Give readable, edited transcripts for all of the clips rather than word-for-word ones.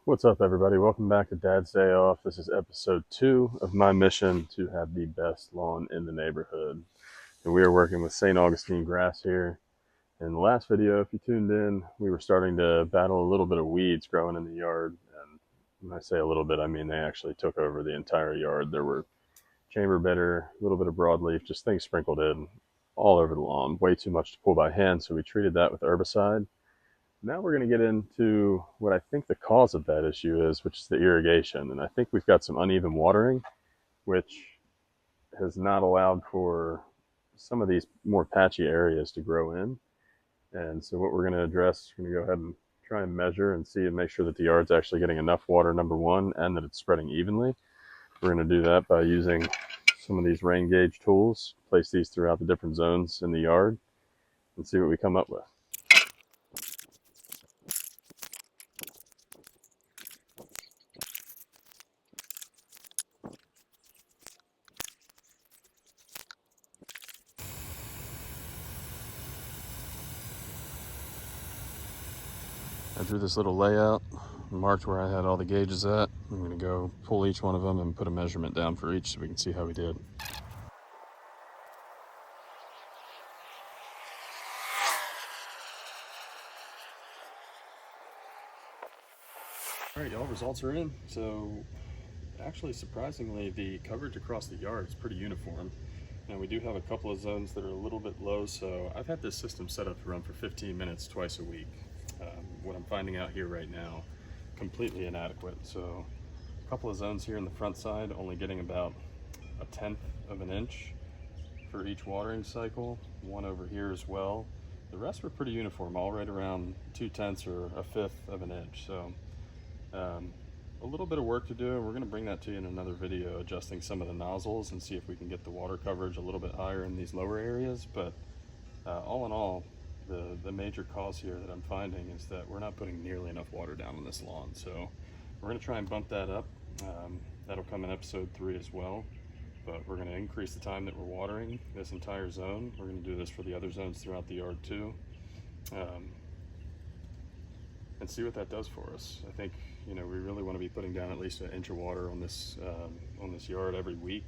What's up, everybody? Welcome back to Dad's Day Off. This is episode 2 of my mission to have the best lawn in the neighborhood. And we are working with St. Augustine grass here. In the last video, if you tuned in, we were starting to battle a little bit of weeds growing in the yard. And when I say a little bit, I mean they actually took over the entire yard. There were chamber bitter, a little bit of broadleaf, just things sprinkled in all over the lawn. Way too much to pull by hand, so we treated that with herbicide. Now we're going to get into what I think the cause of that issue is, which is the irrigation. And I think we've got some uneven watering, which has not allowed for some of these more patchy areas to grow in. And so what we're going to address, we're going to go ahead and try and measure and see and make sure that the yard's actually getting enough water, number one, and that it's spreading evenly. We're going to do that by using some of these rain gauge tools, place these throughout the different zones in the yard, and see what we come up with. I drew this little layout, marked where I had all the gauges at. I'm going to go pull each one of them and put a measurement down for each so we can see how we did. All right, y'all, results are in. So actually, surprisingly, the coverage across the yard is pretty uniform. Now we do have a couple of zones that are a little bit low, so I've had this system set up to run for 15 minutes twice a week. What I'm finding out here right now, completely inadequate. So a couple of zones here in the front side, only getting about 1/10 of an inch for each watering cycle. One over here as well. The rest were pretty uniform, all right around 2/10 or 1/5 of an inch. So a little bit of work to do. We're going to bring that to you in another video, adjusting some of the nozzles and see if we can get the water coverage a little bit higher in these lower areas. But all in all, the major cause here that I'm finding is that we're not putting nearly enough water down on this lawn. So we're going to try and bump that up. That'll come in episode 3 as well. But we're going to increase the time that we're watering this entire zone. We're going to do this for the other zones throughout the yard too. And see what that does for us. I think, you know, we really want to be putting down at least 1 inch of water on this yard every week.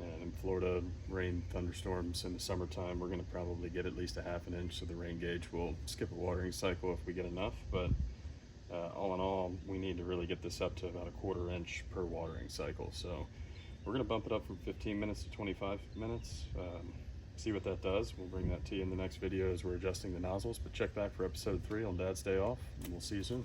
And in Florida, rain thunderstorms in the summertime, we're going to probably get at least 1/2 an inch, so the rain gauge will skip a watering cycle if we get enough. But all in all, we need to really get this up to about 1/4 inch per watering cycle. So we're going to bump it up from 15 minutes to 25 minutes. See what that does. We'll bring that to you in the next video as we're adjusting the nozzles. But check back for episode 3 on Dad's Day Off, and we'll see you soon.